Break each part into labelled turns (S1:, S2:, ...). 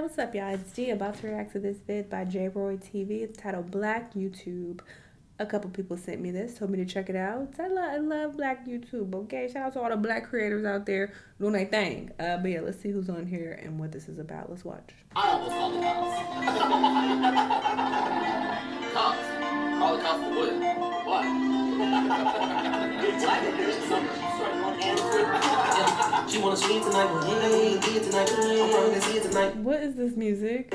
S1: what's up, y'all? It's G, about to react to this vid by J-Roy TV. It's titled Black YouTube. A couple people sent me this, told me to check it out. I love Black YouTube, okay? Shout out to all the Black creators out there doing their thing. But yeah, let's see who's on here and what this is about. Let's watch.
S2: I almost called the cops. Cops? Call the cops for what? What? She wanna see it tonight, tonight.
S1: What is this music?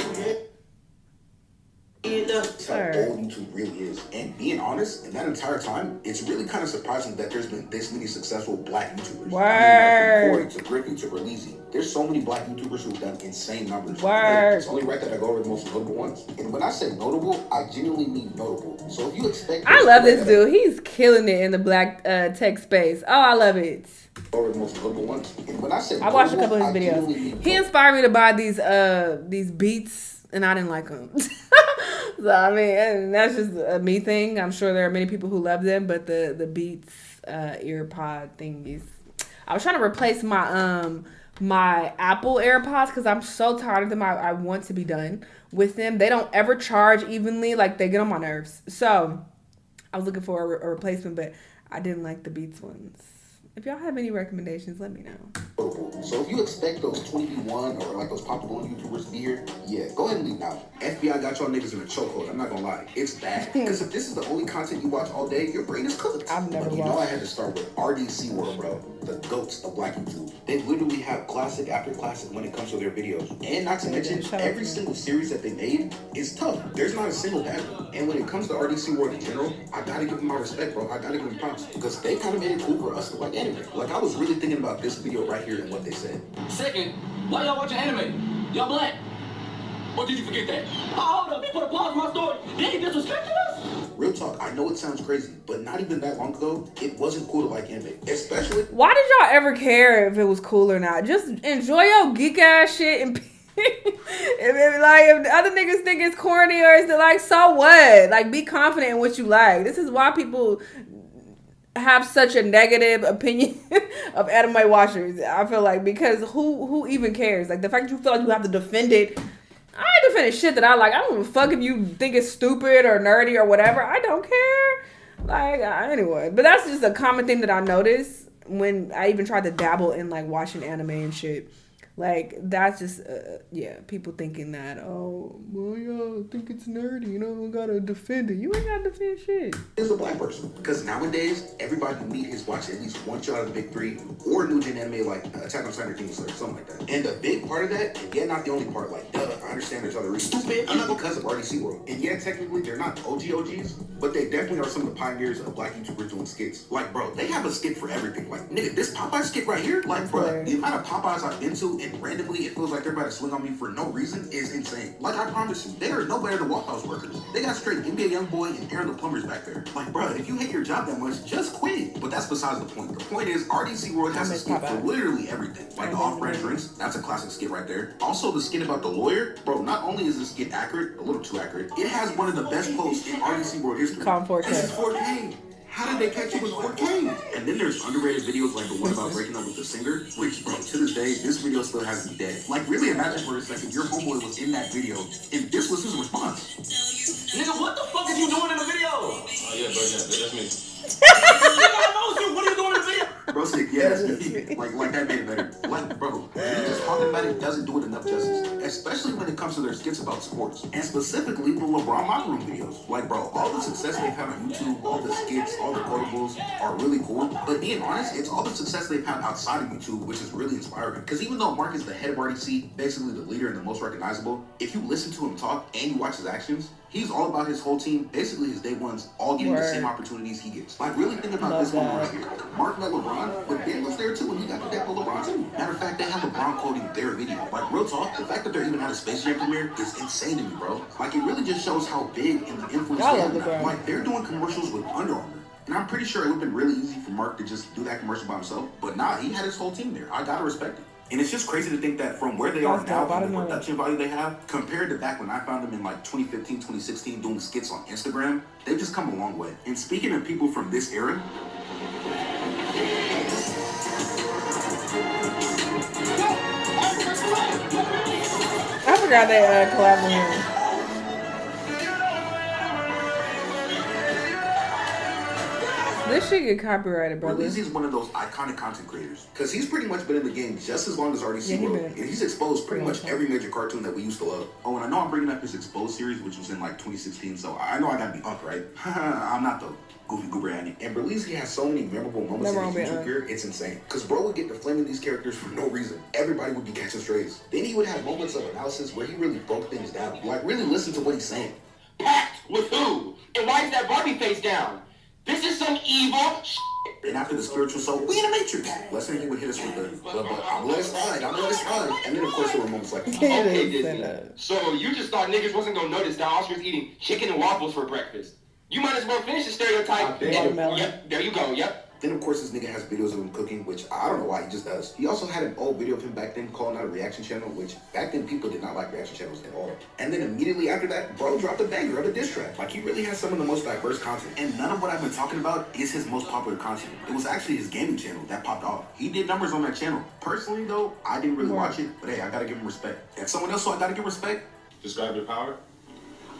S3: That's how old YouTube really is. And being honest, in that entire time, it's really kind of surprising that there's been this many successful Black YouTubers.
S1: Word.
S3: I mean, like from Corey to Griffy to Berleezy. There's so many Black YouTubers who've done insane numbers.
S1: Word.
S3: It's only right that I go over the most notable ones. And when I say notable, I genuinely mean notable. So if you expect...
S1: I love this dude. He's killing it in the Black tech space. Oh, I love it.
S3: Over the most notable ones. And when I say
S1: I watched a
S3: notable,
S1: couple of his videos. He
S3: notable.
S1: inspired me to buy these beats, and I didn't like them. So I mean, and that's just a me thing. I'm sure there are many people who love them, but the Beats ear pod thingies. I was trying to replace my my Apple AirPods because I'm so tired of them. I want to be done with them. They don't ever charge evenly. Like, they get on my nerves. So I was looking for a replacement, but I didn't like the Beats ones. If y'all have any recommendations, let me know.
S3: So if you expect those 20v1 or like those popular YouTubers to be here, yeah, go ahead and leave now. FBI got y'all niggas in a chokehold. I'm not gonna lie, it's bad. Because if this is the only content you watch all day, your brain is cooked.
S1: I've never
S3: But you
S1: watched.
S3: know I had to start with RDC World, bro. The goats of Black YouTube. They literally have classic after classic when it comes to their videos. And not to mention, every single series that they made is tough. There's not a single bad one. And when it comes to RDC World in general, I gotta give them my respect, bro. I gotta give them props. Because they kind of made it cool for us to like anime. Like, I was really thinking about this video right here and what they said.
S2: Second, why y'all watching anime? Y'all Black? Or did you forget that? Oh, hold up, you put a pause on my story. They disrespecting us?
S3: Real talk, I know it sounds crazy, but not even that long ago, it wasn't cool to like anime. Especially...
S1: Why did y'all ever care if it was cool or not? Just enjoy your geek ass shit and if other niggas think it's corny or it's like, so what? Like, be confident in what you like. This is why people have such a negative opinion of anime watchers. I feel like, because who even cares? Like, the fact that you feel like you have to defend it. I ain't defending shit that I like. I don't give a fuck if you think it's stupid or nerdy or whatever. I don't care. Like, anyway. But that's just a common thing that I notice when I even tried to dabble in, like, watching anime and shit. Like, that's just, yeah, people thinking that, oh, well, y'all think it's nerdy, you know, gotta defend it. You ain't gotta defend shit.
S3: Is a Black person. Because nowadays, everybody you meet has watched at least one show out of the big three, or new gen anime like Attack on Titan or Demon Slayer, something like that. And a big part of that, and yet not the only part, like, duh, I understand there's other reasons, is because of RDC World. And yet, technically, they're not OGs, but they definitely are some of the pioneers of Black YouTubers doing skits. Like, bro, they have a skit for everything. Like, nigga, this Popeye skit right here, like, bro, the amount of Popeyes I've been to, and randomly it feels like they're about to swing on me for no reason is insane. Like, I promise you, they are no better than Waffle workers. They got straight NBA Youngboy and Aaron the Plumbers back there. Like, bro, if you hate your job that much, just quit. But that's besides the point. The point is, RDC World has a skit for literally everything. Like the off-brand drinks, that's a classic skit right there. Also, the skit about the lawyer, bro, not only is this skit accurate, a little too accurate, it has one of the best posts in RDC World history.
S1: Calm 4K.
S3: This is 4K. How did they catch you with 4K? And then there's underrated videos like the one about breaking up with the singer, which, bro, to this day, this video still has me dead. Like, really imagine for a second your homeboy was in that video, and this was his response.
S2: Nigga, what the fuck is you doing in the video? Oh, yeah, bro, yeah, that's me. Nigga, I know you. What are you doing in the video?
S3: Bro said, yeah, that's me. Like that made it better. Like, bro, me just talking about it doesn't do it enough justice. Especially when it comes to their skits about sports. And specifically the LeBron locker room videos. Like, bro, all the success they've had on YouTube, all the skits, all the quotables are really cool. But being honest, it's all the success they've had outside of YouTube, which is really inspiring. Because even though Mark is the head of RDC, basically the leader and the most recognizable, if you listen to him talk and you watch his actions, he's all about his whole team, basically his day ones, all getting the same opportunities he gets. Like, really think about this moment right here. Mark met LeBron, but Ben was there too, and he got to deck with LeBron too. Matter of fact, they have LeBron quoting their video. Like, real talk, the fact that they're even at a Space Jam premiere is insane to me, bro. Like, it really just shows how big and the influence they have now. Like, they're doing commercials with Under Armour. And I'm pretty sure it would have been really easy for Mark to just do that commercial by himself. But nah, he had his whole team there. I gotta respect it. And it's just crazy to think that from where they are now, and the production value they have, compared to back when I found them in like 2015, 2016, doing skits on Instagram, they've just come a long way. And speaking of people from this era,
S1: I forgot they collab with him. This shit get copyrighted, brother.
S3: Berleezy is one of those iconic content creators because he's pretty much been in the game just as long as RDC World, and he's exposed pretty much every major cartoon that we used to love. Oh, and I know I'm bringing up his Exposed series, which was in like 2016, so I know I gotta be Unc, right? I'm not though. Goofy Goober Annie. And Berleezy has so many memorable moments in his YouTube career, it's insane. Because bro would get to flaming these characters for no reason. Everybody would be catching strays. Then he would have moments of analysis where he really broke things down. Like really listen to what he's saying.
S2: Pact with who? And why is that Barbie face down? This is some evil shit.
S3: And after the spiritual soul, we in the Matrix. Let's say he would hit us with the I'm gonna let it slide, I'm gonna let it slide. And then of course there were moments like
S2: okay, Disney. So you just thought niggas wasn't gonna notice that Oscar's eating chicken and waffles for breakfast. You might as well finish the stereotype. Yep, there you go, yep.
S3: Then of course this nigga has videos of him cooking, which I don't know why he just does. He also had an old video of him back then calling out a reaction channel, which back then people did not like reaction channels at all. And then immediately after that, bro dropped a banger of a diss track. Like he really has some of the most diverse content. And none of what I've been talking about is his most popular content. It was actually his gaming channel that popped off. He did numbers on that channel. Personally though, I didn't really watch it, but hey, I gotta give him respect. And someone else who I gotta give respect.
S4: Describe your power.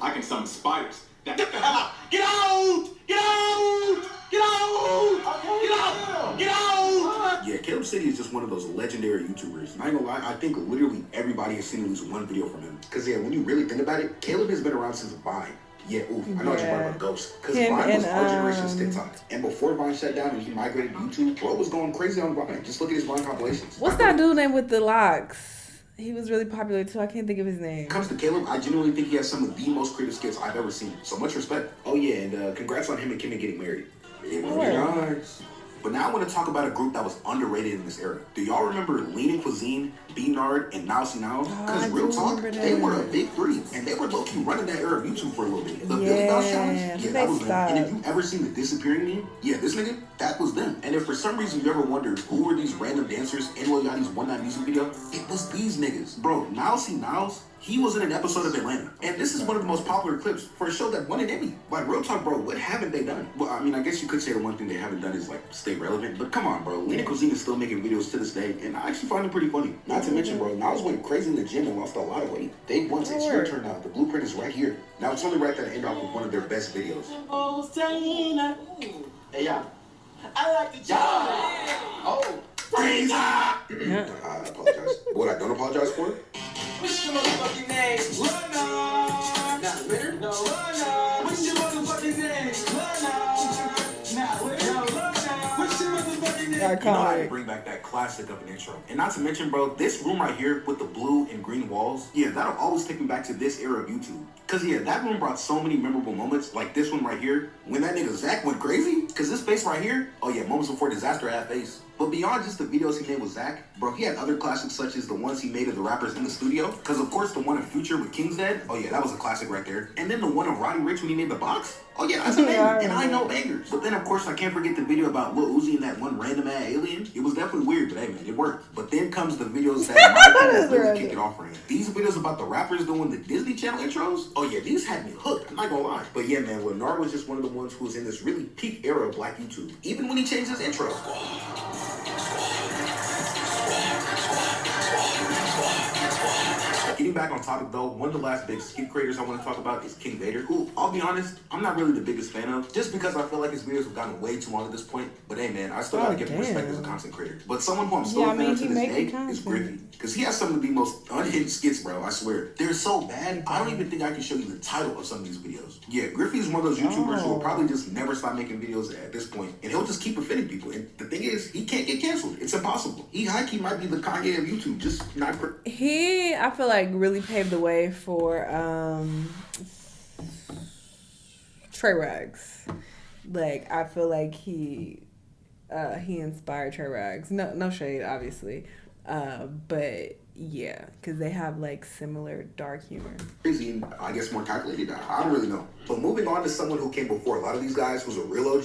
S4: I can summon spiders.
S2: Get the hell out! Get out! Get out! Get out! Get out! Get out!
S3: Yeah, Caleb City is just one of those legendary YouTubers. And I ain't gonna lie, I think literally everybody has seen at least one video from him. Cause yeah, when you really think about it, Caleb has been around since Vine. Yeah, oof, I know what you're talking about Ghost. Cause Vine was our generation's TikTok. And before Vine shut down and he migrated to YouTube, bro was going crazy on Vine. Just look at his Vine compilations.
S1: What's that dude name with the locks? He was really popular too. I can't think of his name.
S3: When it comes to Caleb, I genuinely think he has some of the most creative skits I've ever seen. So much respect. Oh yeah, and congrats on him and Kimmy getting married. It was nice. But now I want to talk about a group that was underrated in this era. Do y'all remember Lean Cuisine, Lenarr, and Now See Now? Because real talk, they were a big three. And they were low-key running that era of YouTube for a little bit. The Billy Bounce Challenge? Yeah, that was them. And if you ever seen the Disappearing Meme? Yeah, this nigga, that was them. And if for some reason you ever wondered who were these random dancers in Lil Yachty's One Night music video, it was these niggas. Bro, Now See Nows, he was in an episode of Atlanta. And this is one of the most popular clips for a show that won an Emmy. Like, real talk, bro, what haven't they done? Well, I mean, I guess you could say the one thing they haven't done is, like, stay relevant. But come on, bro. Lean Cuisine is still making videos to this day. And I actually find it pretty funny. Not to mention, bro, Niles went crazy in the gym and lost a lot of weight. They once it's your turn now. The blueprint is right here. Now, it's only right that I end off with one of their best videos.
S2: Hey, yeah. I like the job. Oh.
S3: Freezer! I apologize. What I don't apologize for?
S2: What's your motherfucking name? Lenarr. Not Winner? No, Lenarr. What's your motherfucking name? Lenarr. Not Winner? No, Lenarr. What's your motherfucking name?
S3: You know how to bring back that classic of an intro. And not to mention, bro, this room right here with the blue and green walls, yeah, that'll always take me back to this era of YouTube. Cause yeah, that room brought so many memorable moments, like this one right here, when that nigga Zach went crazy. Cause this face right here, oh yeah, moments before disaster had face. But beyond just the videos he made with Zach, bro, he had other classics such as the ones he made of the rappers in the studio. Cause of course the one in Future with King's Dead, oh yeah, that was a classic right there. And then the one of Roddy Ricch when he made the box, oh yeah, that's a banger. And I know bangers. But then of course I can't forget the video about Lil Uzi and that one random ass alien. It was definitely weird, but hey man, it worked. But then comes the videos that really kicked it off for him. These videos about the rappers doing the Disney Channel intros, oh yeah, these had me hooked, I'm not gonna lie. But yeah man, Lenarr was just one of the ones who was in this really peak era of black YouTube. Even when he changed his intro. Getting back on topic though, one of the last big skit creators I want to talk about is King Vader, who, I'll be honest, I'm not really the biggest fan of, just because I feel like his videos have gotten way too long at this point. But hey man, I still gotta give him respect as a content creator. But someone who I'm still a fan of to this day is Griffy. Because he has some of the most unhinged skits, bro, I swear. They're so bad, I don't even think I can show you the title of some of these videos. Yeah, Griffy is one of those YouTubers who will probably just never stop making videos at this point, and he'll just keep offending people. And the thing is, he can't get canceled. It's impossible. He high-key might be the Kanye of YouTube, just not...
S1: He, I feel like, really paved the way for Trey Rags. Like, I feel like he inspired Trey Rags. No shade, obviously. But yeah, because they have like similar dark humor.
S3: Crazy and I guess more calculated. I don't really know. But moving on to someone who came before a lot of these guys who's a real OG,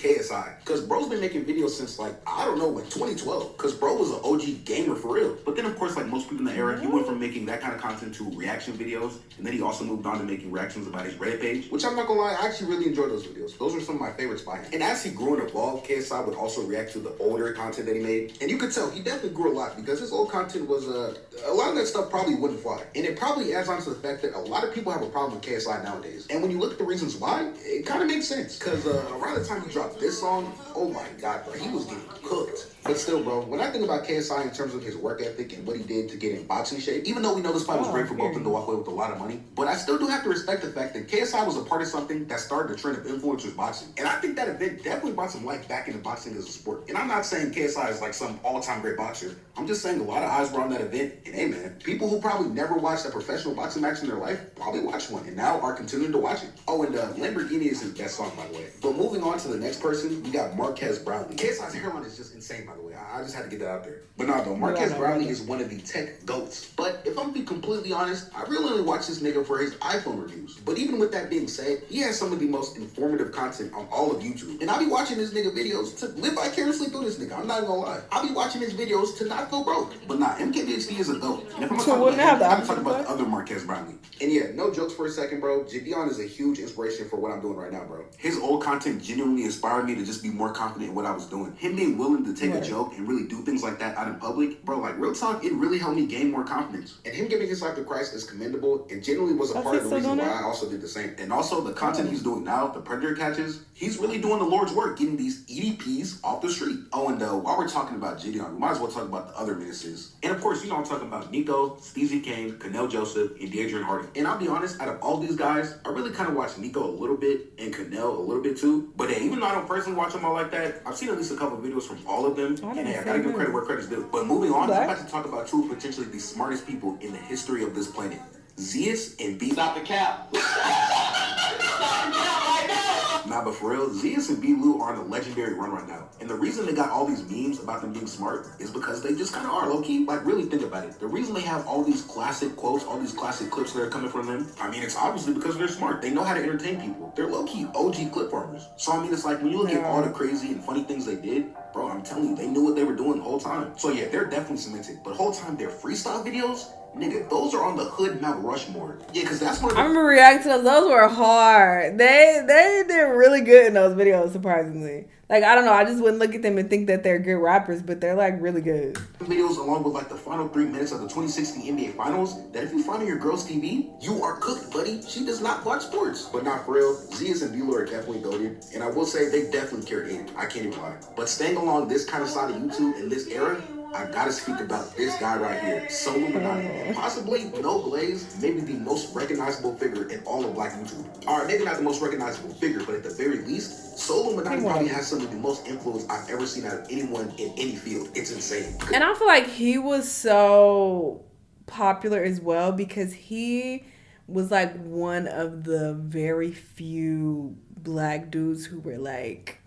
S3: KSI. Because bro's been making videos since like, I don't know, like 2012. Because bro was an OG gamer for real. But then of course, like most people in the era, he went from making that kind of content to reaction videos. And then he also moved on to making reactions about his Reddit page. Which I'm not gonna lie, I actually really enjoyed those videos. Those are some of my favorites by him. And as he grew and evolved, KSI would also react to the older content that he made. And you could tell he definitely grew a lot because his old content was, a lot of that stuff probably wouldn't fly. And it probably adds on to the fact that a lot of people have a problem with KSI nowadays. And when you look at the reasons why, it kind of makes sense. Because around the time he dropped this song, oh my god, bro, he was getting cooked. But still, bro, when I think about KSI in terms of his work ethic and what he did to get in boxing shape, even though we know this fight was great for both of them to walk away with a lot of money, but I still do have to respect the fact that KSI was a part of something that started the trend of influencers boxing. And I think that event definitely brought some life back into boxing as a sport. And I'm not saying KSI is like some all-time great boxer. I'm just saying a lot of eyes were on that event. And hey, man, people who probably never watched a professional boxing match in their life probably watched one and now are continuing to watch it. Oh, and Lamborghini is his best song, by the way. But moving on to the next person, we got Marquez Brownlee. KSI's hairline is just insane, by the way. I just had to get that out there. But nah, though, Marquez Brownlee is one of the tech goats. But if I'm gonna be completely honest, I really only watch this nigga for his iPhone reviews. But even with that being said, he has some of the most informative content on all of YouTube. And I be watching this nigga videos to live vicariously through this nigga. I'm not even gonna lie. I be watching his videos to not feel broke. But nah, MKBHD is a goat. And if I'm gonna talk about him, I'm talking about the other Marquez Brownlee. And yeah, no jokes for a second, bro. Jadeon is a huge inspiration for what I'm doing right now, bro. His old content genuinely inspired me to just be more confident in what I was doing. Him being willing to take a joke and really do things like that out in public, bro, like real talk, it really helped me gain more confidence. And him giving his life to Christ is commendable and genuinely was a part of the reason why I also did the same. And also the content he's doing now, the Predator catches, he's really doing the Lord's work, getting these EDPs off the street. Oh, and while we're talking about Jadeon, we might as well talk about the other menaces. And of course, you know I'm talking about Nico, Steezy Kane, Canel Joseph, and Deadrian Hardy. And I'll be honest, out of all these guys, I really kind of watched Nico a little bit and Canel a little bit too. But hey, even though I don't personally watch them all like that, I've seen at least a couple of videos from all of them. And hey, I gotta give credit where credit's due. But moving on, I'm about to talk about two potentially the smartest people in the history of this planet. Zeus and B.
S2: Stop the cap. Stop the cap right now.
S3: Nah, but for real, Zeus and B-Lou are on a legendary run right now. And the reason they got all these memes about them being smart is because they just kind of are, low-key. Like, really think about it. The reason they have all these classic quotes, all these classic clips that are coming from them, I mean, it's obviously because they're smart. They know how to entertain people. They're low-key OG clip farmers. So, I mean, it's like, when you look at all the crazy and funny things they did, bro, I'm telling you, they knew what they were doing the whole time. So, yeah, they're definitely cemented. But the whole time, their freestyle videos, nigga, those are on the hood Mount Rushmore. Yeah, because that's one of the...
S1: I remember reacting to those. Those were hard. They did really good in those videos, surprisingly. Like, I don't know. I just wouldn't look at them and think that they're good rappers, but they're, like, really good.
S3: Videos along with, like, the final 3 minutes of the 2016 NBA Finals, that if you find on your girl's TV, you are cooked, buddy. She does not watch sports. But not for real. Zeus and B-Lou are definitely goated. And I will say, they definitely carried in. I can't even lie. But staying along this kind of side of YouTube in this era, I gotta speak about this guy right here, Solo Manani. Possibly, no glaze, maybe the most recognizable figure in all of Black YouTube. Or maybe not the most recognizable figure, but at the very least, Solo Manani probably has some of the most influence I've ever seen out of anyone in any field. It's insane.
S1: And I feel like he was so popular as well because he was like one of the very few Black dudes who were like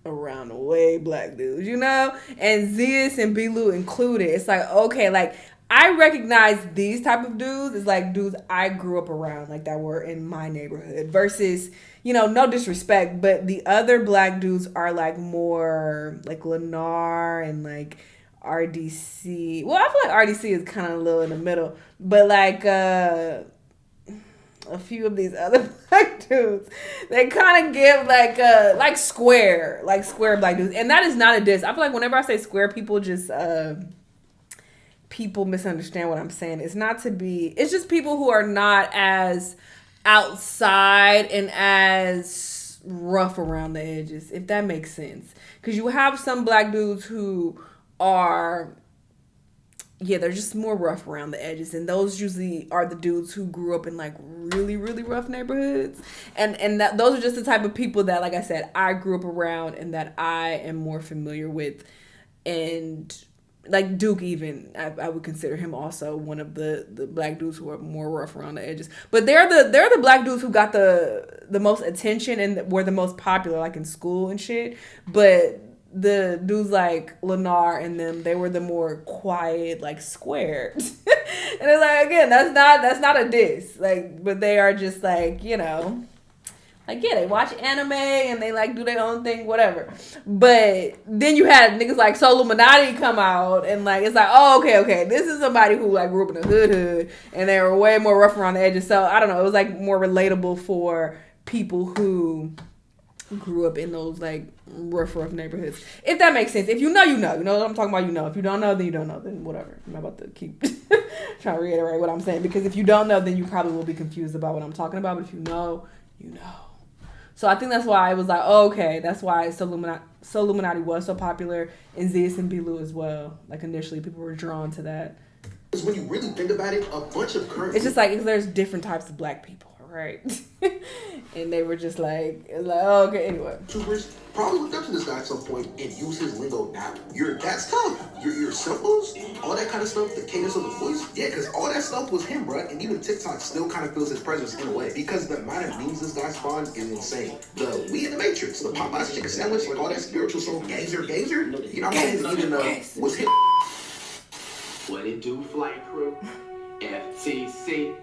S1: around the way Black dudes, you know? And Zeus and B-Lou included. It's like, okay, like I recognize these type of dudes as like dudes I grew up around, like that were in my neighborhood versus, you know, no disrespect, but the other Black dudes are like more like Lenarr and like RDC. Well, I feel like RDC is kind of a little in the middle, but like a few of these other Black dudes, they kind of give like square Black dudes, and that is not a diss. I feel like whenever I say square, people just people misunderstand what I'm saying. It's not to be. It's just people who are not as outside and as rough around the edges, if that makes sense. Because you have some Black dudes who are, yeah, they're just more rough around the edges, and those usually are the dudes who grew up in like really, really rough neighborhoods, and that those are just the type of people that, like I said, I grew up around and that I am more familiar with. And like Duke, even I would consider him also one of the Black dudes who are more rough around the edges. But they're the Black dudes who got the most attention and were the most popular, like in school and shit. But the dudes like Lenarr and them, they were the more quiet, like squared. And it's like, again, that's not a diss. Like, but they are just like, you know, Like, yeah, they watch anime and they like do their own thing, whatever. But then you had niggas like Soluminati come out and like it's like, oh, okay, this is somebody who like grew up in the hood and they were way more rough around the edges. So I don't know, it was like more relatable for people who grew up in those like rough neighborhoods. If that makes sense. If you know, you know. You know what I'm talking about, you know. If you don't know, then you don't know. Then whatever. I'm not about to keep trying to reiterate what I'm saying. Because if you don't know, then you probably will be confused about what I'm talking about. But if you know, you know. So I think that's why I was like, oh, okay, that's why Illuminati was so popular, and Zeus and Belu as well. Like initially, people were drawn to that.
S3: Because when you really think about it, a bunch of current...
S1: It's just like there's different types of black people, right? And they were just like, oh, okay, anyway.
S3: YouTubers probably looked up to this guy at some point and use his lingo now. That's tough. Your symbols, all that kind of stuff, the cadence of the voice. Yeah, because all that stuff was him, bro. And even TikTok still kind of feels his presence in a way. Because the amount of memes this guy spawned is insane. The We in the Matrix, the Popeye's chicken sandwich, like all that spiritual soul, gazer. You know what I'm saying? Even was him.
S2: What it do, flight crew? FTC.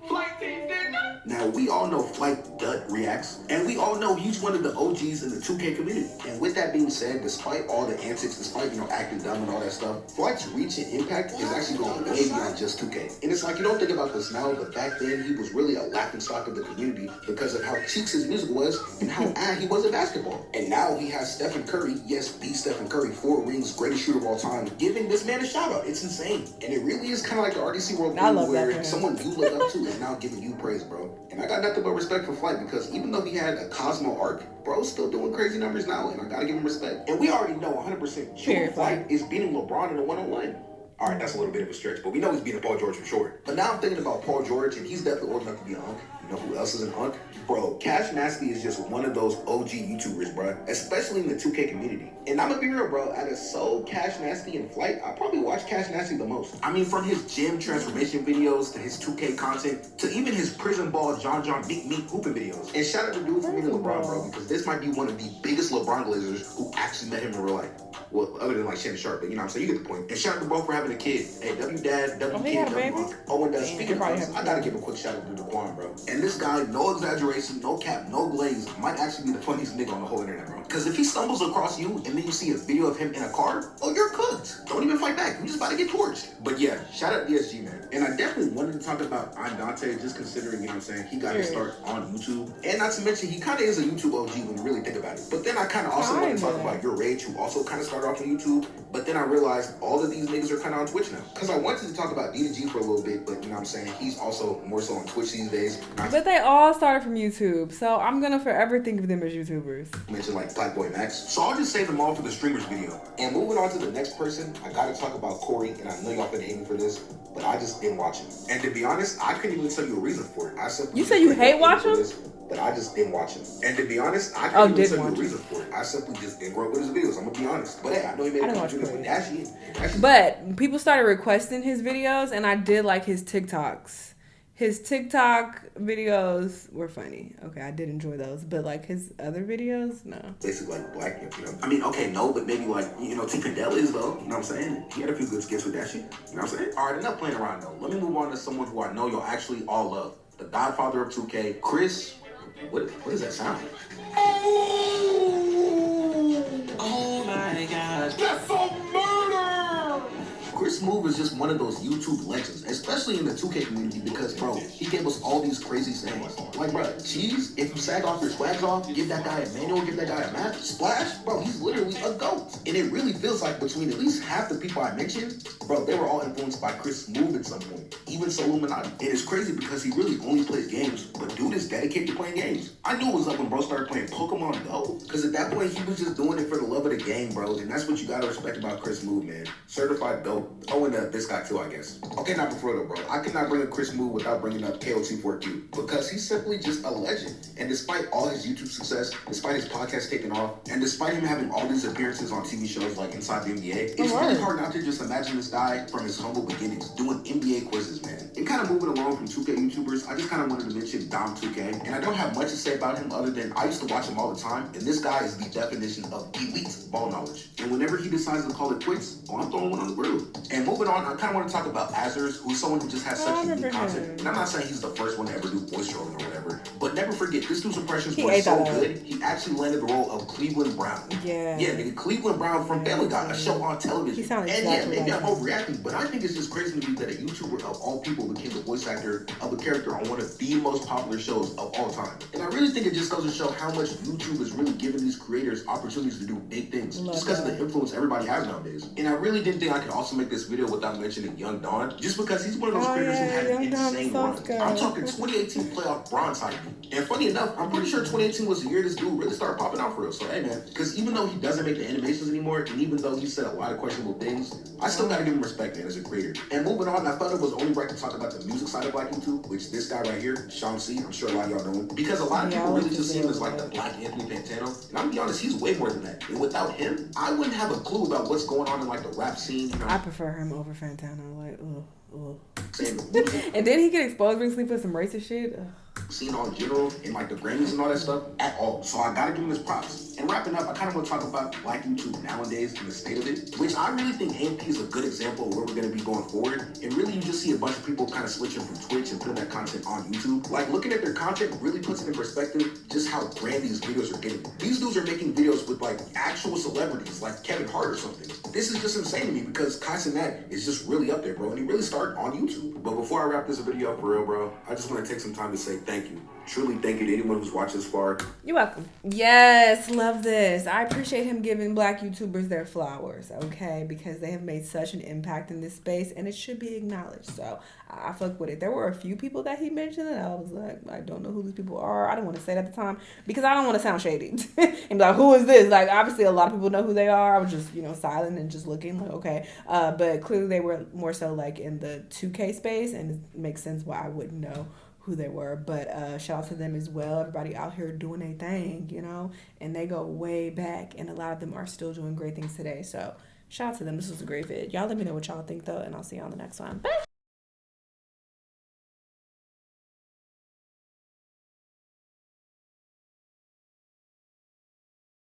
S2: Flight team did not.
S3: Now, we all know Flight Dud reacts, and we all know he's one of the OGs in the 2K community. And with that being said, despite all the antics, despite, acting dumb and all that stuff, Flight's reach and impact is actually going way beyond just 2K. And it's like, you don't think about this now, but back then, he was really a laughingstock of the community because of how cheeks his music was and how he was at basketball. And now he has Stephen Curry, yes, the Stephen Curry, 4 rings, greatest shooter of all time, giving this man a shout out. It's insane. And it really is kind of like the RDC World thing where someone you look up to is now giving you praise, bro. And I got nothing but respect for Flight because even though he had a Cosmo arc, bro's still doing crazy numbers now, and I gotta give him respect. And we already know 100% sure Flight is beating LeBron in a one-on-one. All right, that's a little bit of a stretch, but we know he's beating Paul George for sure. But now I'm thinking about Paul George, and he's definitely old enough to be an unk. You know who else is an unk? Bro, Cash Nasty is just one of those OG YouTubers, bro, especially in the 2K community. And I'm gonna be real, bro, out of Soul, Cash Nasty, and Flight, I probably watch Cash Nasty the most. I mean, from his gym transformation videos to his 2K content to even his prison ball John Big Meat hooping videos. And shout out to dude for meeting LeBron, bro, because this might be one of the biggest LeBron glazers who actually met him in real life. Well, other than like Shannon Sharp, but you know what I'm saying? You get the point. And shout out to both for having a kid. Hey, W Dad, W Kid, W Unc. Oh, and speaking of us, I gotta give a quick shout out to Daquan, bro. And this guy, no exaggeration, no cap, no glaze, might actually be the funniest nigga on the whole internet, bro. Because if he stumbles across you and then you see a video of him in a car, oh, you're cooked. Don't even fight back. You're just about to get torched. But yeah, shout out DSG, man. And I definitely wanted to talk about Andante, just considering, you know what I'm saying, he got his start on YouTube. And not to mention, he kind of is a YouTube OG when you really think about it. But then I kind of also want to talk about Your Rage, who also kind of started off on YouTube. But then I realized all of these niggas are kind of on Twitch now. Because I wanted to talk about D2G for a little bit, but you know what I'm saying, he's also more so on Twitch these days.
S1: But they all started from YouTube, so I'm gonna forever think of them as YouTubers.
S3: Mention like Black Boy Max. So I'll just save them all for the streamers video. And moving on to the next person, I gotta talk about Corey, and I know y'all been hating for this, but I just didn't watch him. And to be honest, I couldn't even tell you a reason for it.
S1: You say you hate watching him?
S3: But I just didn't watch him. And to be honest, I couldn't even tell you a reason for it. I simply just didn't grow up with his videos. I'm gonna be honest. But hey, I know he made a couple videos with Dashy.
S1: But people started requesting his videos, and I did like his TikToks. His TikTok videos were funny. Okay, I did enjoy those. But like his other videos, no.
S3: Basically like black, you know. I mean, okay, no, but maybe like, you know, T. Pendel is though. You know what I'm saying? He had a few good skits with that shit. You know what I'm saying? Alright, enough playing around though. Let me move on to someone who I know y'all actually all love. The godfather of 2K, Chris. What does that sound?
S2: Oh my gosh. That's a murder!
S3: Chris Move is just one of those YouTube legends, especially in the 2K community because, bro, he gave us all these crazy sayings. Like, bro, cheese, if you sag off your swags off, give that guy a manual, give that guy a map, splash, bro, he's literally a goat. And it really feels like between at least half the people I mentioned, bro, they were all influenced by Chris Move at some point. Even Soluminati. It is crazy because he really only plays games, but dude is dedicated to playing games. I knew it was up when bro started playing Pokemon Go, because at that point he was just doing it for the love of the game, bro, and that's what you gotta respect about Chris Move, man. Certified dope. Oh, and this guy too, I guess. Okay, not before though, bro. I could not bring up Chris Move without bringing up KOT4Q, because he's simply just a legend. And despite all his YouTube success, despite his podcast taking off, and despite him having all these appearances on TV shows like Inside the NBA, it's really hard not to just imagine this guy from his humble beginnings doing NBA quizzes, man. And kind of moving along from 2K YouTubers, I just kind of wanted to mention Dom 2K. And I don't have much to say about him other than I used to watch him all the time, and this guy is the definition of elite ball knowledge. And whenever he decides to call it quits, oh, I'm throwing one on the grill. And moving on, I kind of want to talk about Azers, who's someone who just has
S1: I
S3: such
S1: remember
S3: unique content.
S1: him.
S3: And I'm not saying he's the first one to ever do voice trolling or whatever, but never forget, this dude's impressions
S1: He
S3: were
S1: ate
S3: so
S1: that up.
S3: good, he actually landed the role of Cleveland Brown.
S1: Yeah.
S3: Yeah, nigga, Cleveland Brown from Family Guy, a show on television.
S1: He sounded
S3: and
S1: exactly
S3: yeah, maybe
S1: like
S3: I'm
S1: him.
S3: overreacting, but I think it's just crazy to me that a YouTuber of all people became the voice actor of a character on one of the most popular shows of all time. And I really think it just goes to show how much YouTube is really giving these creators opportunities to do big things, just because of the influence everybody has nowadays. And I really didn't think I could also make this video without mentioning Young Don, just because he's one of those creators who had an insane run. I'm talking 2018 playoff bronze hype. And funny enough, I'm pretty sure 2018 was the year this dude really started popping out for real. So hey man, because even though he doesn't make the animations anymore, and even though he said a lot of questionable things, I still gotta give him respect, man, as a creator. And moving on, I thought it was only right to talk about the music side of Black YouTube, which this guy right here, Sean C, I'm sure a lot of y'all know him, because a lot of people really just see him as like the Black Anthony Pantano. And I'm gonna be honest, he's way more than that. And without him, I wouldn't have a clue about what's going on in like the rap scene. You know?
S1: I prefer him over Fantano. Like, ugh.
S3: Saying the music.
S1: And then he get exposed recently for some racist shit. Ugh.
S3: Scene on general and like the Grammys and all that stuff at all. So I gotta give him his props. And wrapping up, I kind of want to talk about Black YouTube nowadays and the state of it, which I really think AMP is a good example of where we're gonna be going forward. And really, you just see a bunch of people kind of switching from Twitch and putting that content on YouTube. Like looking at their content really puts it in perspective just how grand these videos are getting. These dudes are making videos with like actual celebrities, like Kevin Hart or something. This is just insane to me because Kai Cenat is just really up there, bro, and he really started on YouTube. But before I wrap this video up for real, bro, I just want to take some time to say thank you. Truly thank you to anyone who's watched this far.
S1: You're welcome. Yes, love this. I appreciate him giving Black YouTubers their flowers, okay? Because they have made such an impact in this space and it should be acknowledged. So I fuck with it. There were a few people that he mentioned and I was like, I don't know who these people are. I didn't want to say it at the time because I don't want to sound shady. And be like, who is this? Like, obviously a lot of people know who they are. I was just, silent and just looking like, okay. But clearly they were more so like in the 2K space and it makes sense why I wouldn't know who they were, but shout out to them as well. Everybody out here doing their thing, and they go way back, and a lot of them are still doing great things today. So shout out to them. This was a great vid. Y'all let me know what y'all think though, and I'll see you on the next one. Bye.